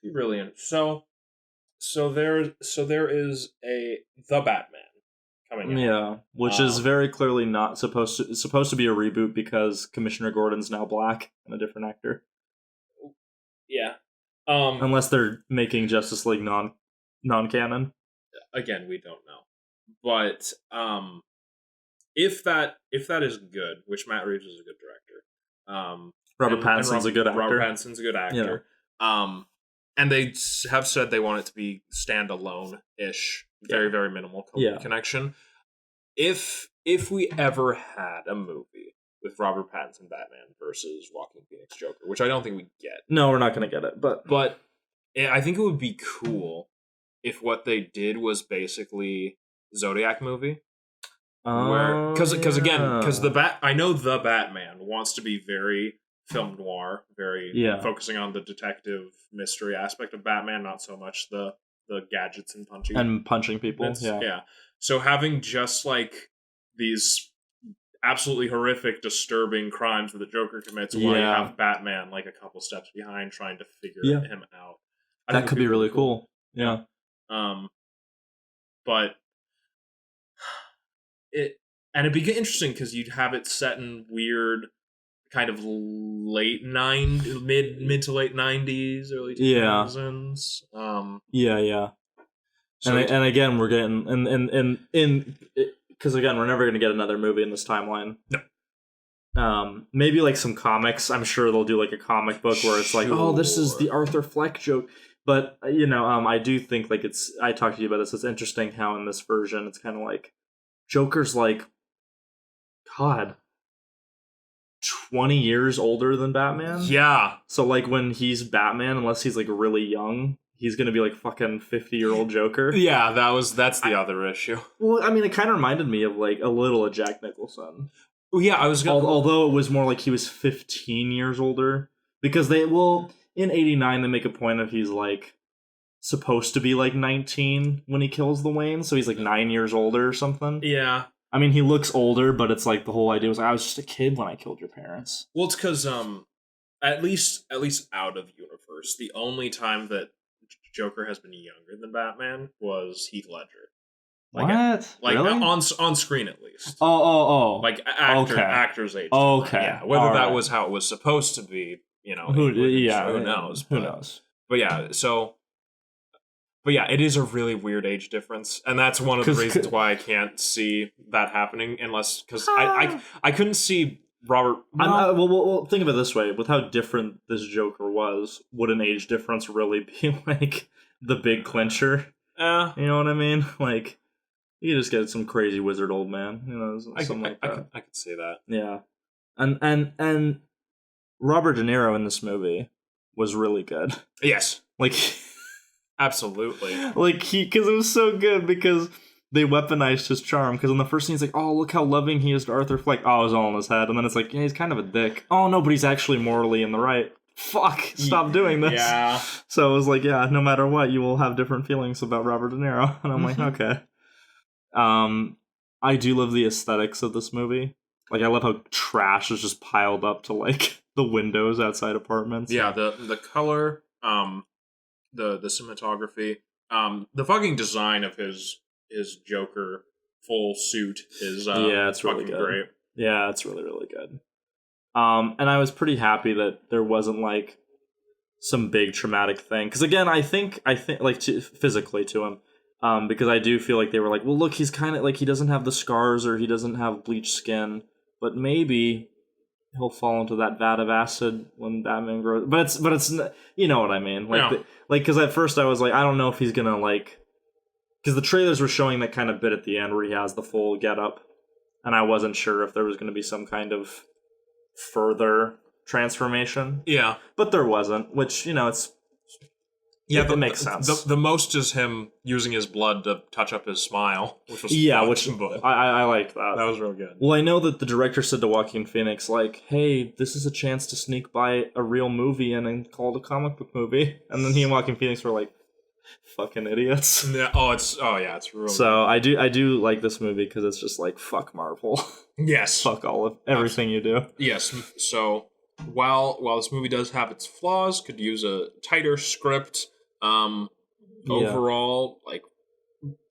be brilliant. So there is the Batman coming out. Yeah, which is very clearly not supposed to be a reboot because Commissioner Gordon's now black and a different actor. Yeah. Unless they're making Justice League non-canon. Again, we don't know. But if that is good, which Matt Reeves is a good director. Robert Pattinson's a good actor. Robert Pattinson's a good actor. Yeah. And they have said they want it to be standalone-ish, very, very minimal connection. If we ever had a movie with Robert Pattinson Batman versus Joaquin Phoenix Joker, which I don't think we get. No, we're not going to get it. But I think it would be cool if what they did was basically Zodiac movie. Because I know the Batman wants to be very film noir, very focusing on the detective mystery aspect of Batman, not so much the the gadgets and punching people. Yeah. So having just like these absolutely horrific, disturbing crimes that the Joker commits, while you have Batman like a couple steps behind trying to figure him out. That could be really cool. Yeah. But it'd be interesting because you'd have it set in weird kind of mid to late 90s, early 2000s. So and again, we're getting in because again, we're never going to get another movie in this timeline. No. Maybe like some comics. I'm sure they'll do like a comic book where it's like, oh, this is the Arthur Fleck joke. But I do think like I talked to you about this. It's interesting how in this version it's kind of like Joker's like, God, 20 years older than Batman. Yeah. So like when he's Batman, unless he's like really young, he's gonna be like fucking 50-year-old Joker. Yeah, that's the other issue. Well, I mean, it kind of reminded me of like a little of Jack Nicholson. Well, yeah, I was gonna... although it was more like he was 15 years older, because in 89 they make a point of he's like supposed to be like 19 when he kills the Wayne, so he's like 9 years older or something. Yeah. I mean, he looks older, but it's like the whole idea was like, I was just a kid when I killed your parents. Well, it's because at least out of universe, the only time that Joker has been younger than Batman was Heath Ledger. What? Really? on screen at least. Oh. Like actor's age. Okay. Yeah. Whether that was how it was supposed to be, who knows? Who knows? But yeah, it is a really weird age difference, and that's one of the reasons why I can't see that happening because I couldn't see Robert. Well, think of it this way: with how different this Joker was, would an age difference really be like the big clincher? You know what I mean? Like, you just get some crazy wizard old man, something like that. I could see that. Yeah, and Robert De Niro in this movie was really good. Yes, like. Absolutely. Like, because it was so good because they weaponized his charm. Because in the first scene, he's like, oh, look how loving he is to Arthur Fleck. Oh, it was all in his head. And then it's like, yeah, he's kind of a dick. Oh, no, but he's actually morally in the right. Fuck, stop doing this. Yeah. So it was like, yeah, no matter what, you will have different feelings about Robert De Niro. And I'm like, okay. I do love the aesthetics of this movie. Like, I love how trash is just piled up to, like, the windows outside apartments. Yeah, the color... the cinematography, the fucking design of his Joker full suit is it's fucking really good. Great. Yeah, it's really, really good. And I was pretty happy that there wasn't like some big traumatic thing, because again, I think like physically to him, because I do feel like they were like, well, look, he's kind of like, he doesn't have the scars or he doesn't have bleached skin, but maybe he'll fall into that vat of acid when Batman grows. But it's you know what I mean? Like, because at first I was like, I don't know if he's gonna like, because the trailers were showing that kind of bit at the end where he has the full getup, and I wasn't sure if there was gonna be some kind of further transformation. Yeah, but there wasn't, which it's. Yeah, that makes sense. The most is him using his blood to touch up his smile, which was I liked that. That was real good. Well, I know that the director said to Joaquin Phoenix, like, "Hey, this is a chance to sneak by a real movie and call it a comic book movie," and then he and Joaquin Phoenix were like, "Fucking idiots." Yeah. It's real. So good. I do like this movie because it's just like, fuck Marvel. Yes. Fuck all of everything you do. Yes. So while this movie does have its flaws, could use a tighter script. Overall, like,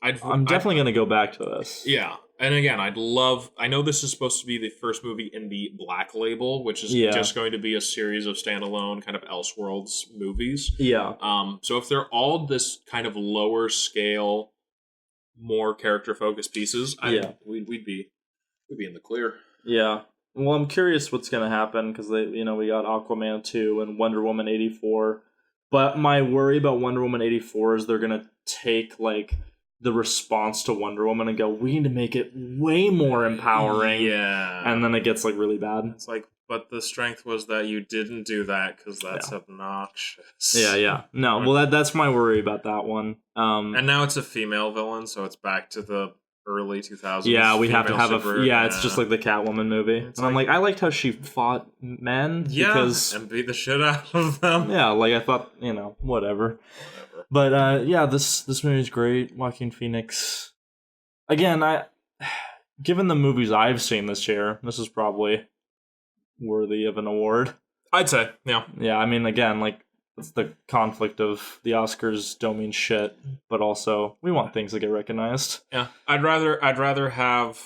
I'm definitely going to go back to this. Yeah. And again, I know this is supposed to be the first movie in the Black Label, which is just going to be a series of standalone kind of Elseworlds movies. Yeah. So if they're all this kind of lower scale, more character focused pieces, we'd be in the clear. Yeah. Well, I'm curious what's going to happen because we got Aquaman 2 and Wonder Woman 84. But my worry about Wonder Woman 84 is they're going to take, like, the response to Wonder Woman and go, we need to make it way more empowering. Yeah. And then it gets, like, really bad. It's like, but the strength was that you didn't do that because that's obnoxious. Yeah. No, well, that's my worry about that one. And now it's a female villain, so it's back to the early 2000s. Yeah, we have to have it's just like the Catwoman movie. It's and I'm like, I liked how she fought men. Because, and beat the shit out of them. Yeah, like I thought, whatever. But this movie's great. Joaquin Phoenix. Again, given the movies I've seen this year, this is probably worthy of an award. I'd say, yeah. Yeah, I mean, again, like, it's the conflict of the Oscars don't mean shit, but also we want things to get recognized. Yeah, I'd rather have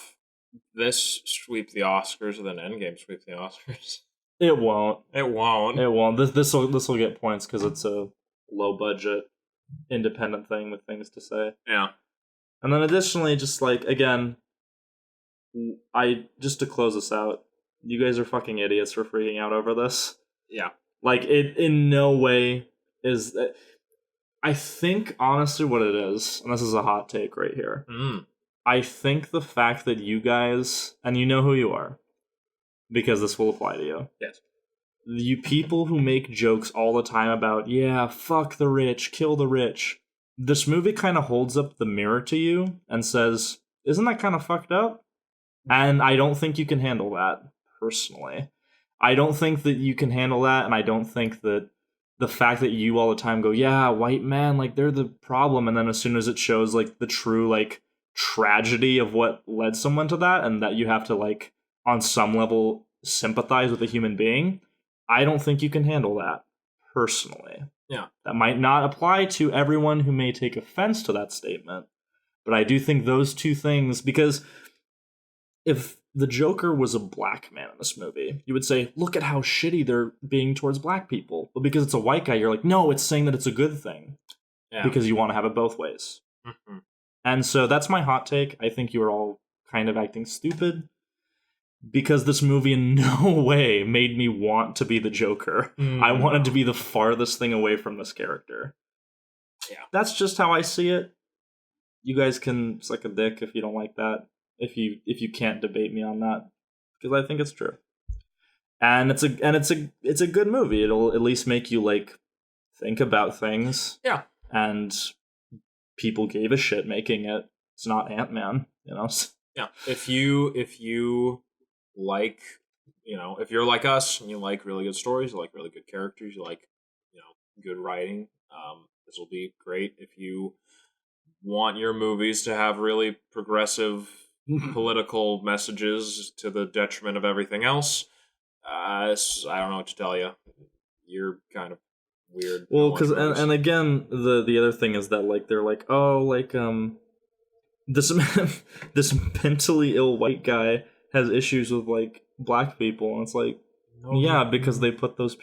this sweep the Oscars than Endgame sweep the Oscars. It won't. It won't. It won't. This will get points because it's a low budget, independent thing with things to say. Yeah. And then additionally, just like again, just to close this out, you guys are fucking idiots for freaking out over this. Yeah. Like, it in no way is... I think, honestly, what it is, and this is a hot take right here, I think the fact that you guys, and you know who you are, because this will apply to you. Yes. You people who make jokes all the time about, yeah, fuck the rich, kill the rich. This movie kind of holds up the mirror to you and says, isn't that kind of fucked up? And I don't think you can handle that, personally. I don't think that you can handle that, and I don't think that the fact that you all the time go, yeah, white men, like, they're the problem, and then as soon as it shows, like, the true, like, tragedy of what led someone to that, and that you have to, like, on some level, sympathize with a human being, I don't think you can handle that, personally. Yeah. That might not apply to everyone who may take offense to that statement, but I do think those two things, because if the Joker was a black man in this movie, you would say, look at how shitty they're being towards black people. But because it's a white guy, you're like, no, it's saying that it's a good thing. Yeah. Because you want to have it both ways. Mm-hmm. And so that's my hot take. I think you are all kind of acting stupid. Because this movie in no way made me want to be the Joker. I wanted to be the farthest thing away from this character. Yeah. That's just how I see it. You guys can suck a dick if you don't like that. If you can't debate me on that, because I think it's true, and it's a good movie. It'll at least make you like think about things. Yeah, and people gave a shit making it. It's not Ant-Man, Yeah, if you like, if you're like us and you like really good stories, you like really good characters, you like good writing, this will be great. If you want your movies to have really progressive political messages to the detriment of everything else, I don't know what to tell you. You're kind of weird. Well, because and again, the other thing is that like they're like, oh, like this mentally ill white guy has issues with like black people, and it's like, yeah, because they put those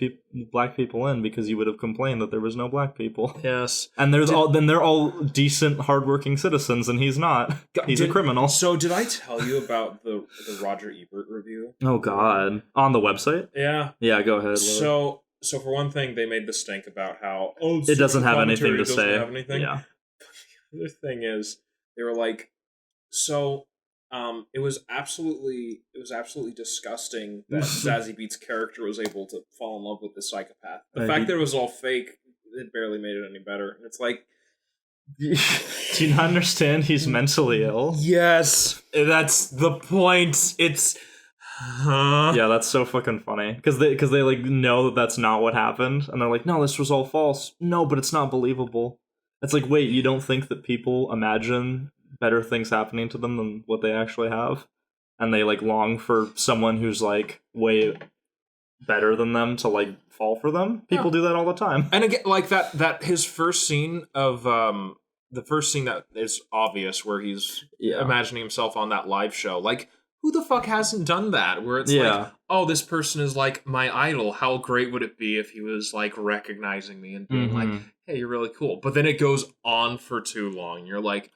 black people in because you would have complained that there was no black people. Yes, and they're all decent, hardworking citizens, and he's not. He's a criminal. So did I tell you about the Roger Ebert review? Oh God, on the website? Yeah, yeah. Go ahead. So for one thing, they made the stink about how it doesn't have anything to say. Have anything. Yeah. The other thing is, they were like, so. It was absolutely disgusting that Zazie Beetz' character was able to fall in love with the psychopath. The fact that it was all fake, it barely made it any better. It's like, do you not understand? He's mentally ill. Yes, that's the point. It's yeah, that's so fucking funny because they like know that that's not what happened, and they're like, no, this was all false. No, but it's not believable. It's like, wait, you don't think that people imagine better things happening to them than what they actually have, and they like long for someone who's like way better than them to like fall for them? People do that all the time. And again, like that his first scene of the first scene that is obvious where he's imagining himself on that live show, like, who the fuck hasn't done that? Where it's like, oh, this person is like my idol. How great would it be if he was like recognizing me and being like, hey, you're really cool. But then it goes on for too long. You're like,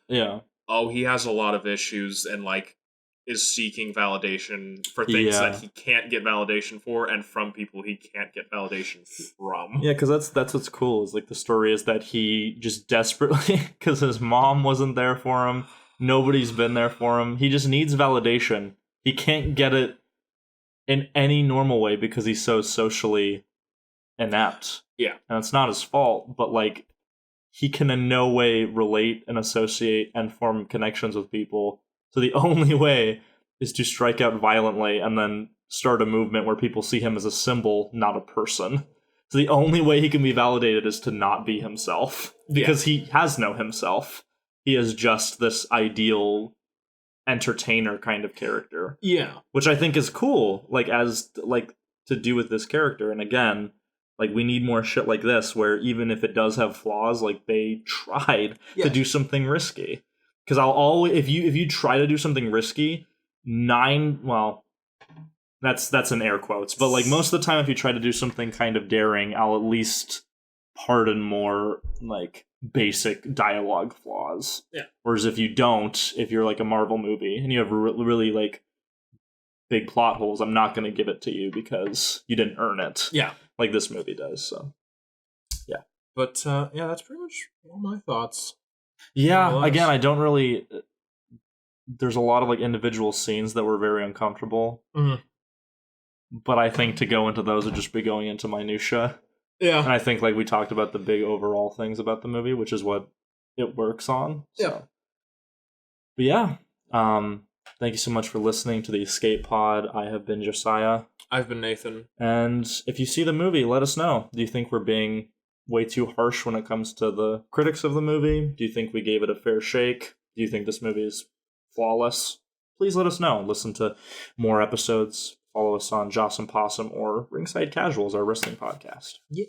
oh, he has a lot of issues and like is seeking validation for things that he can't get validation for, and from people he can't get validation from. Yeah, because that's what's cool, is like the story is that he just desperately, because his mom wasn't there for him, nobody's been there for him, he just needs validation. He can't get it in any normal way because he's so socially inept. Yeah. And it's not his fault, but like, he can in no way relate and associate and form connections with people So the only way is to strike out violently and then start a movement where people see him as a symbol, not a person. So the only way he can be validated is to not be himself, because he has no himself. He is just this ideal entertainer kind of character. Yeah. Which I think is cool, to do with this character. And again, we need more shit like this, where even if it does have flaws, they tried to do something risky. Because I'll always, if you try to do something risky, that's in air quotes, but most of the time, if you try to do something kind of daring, I'll at least pardon more basic dialogue flaws. Yeah. Whereas if you don't, if you're a Marvel movie and you have really big plot holes, I'm not going to give it to you because you didn't earn it. Yeah. Like this movie does. So, yeah. But that's pretty much all my thoughts. Yeah. Again, I don't really. There's a lot of individual scenes that were very uncomfortable. Mm-hmm. But I think to go into those would just be going into minutia. Yeah. And I think we talked about the big overall things about the movie, which is what it works on. So. Yeah. But yeah. Thank you so much for listening to the Escape Pod. I have been Josiah. I've been Nathan. And if you see the movie, let us know. Do you think we're being way too harsh when it comes to the critics of the movie? Do you think we gave it a fair shake? Do you think this movie is flawless? Please let us know. Listen to more episodes. Follow us on Joss and Possum or Ringside Casuals, our wrestling podcast. Yeah.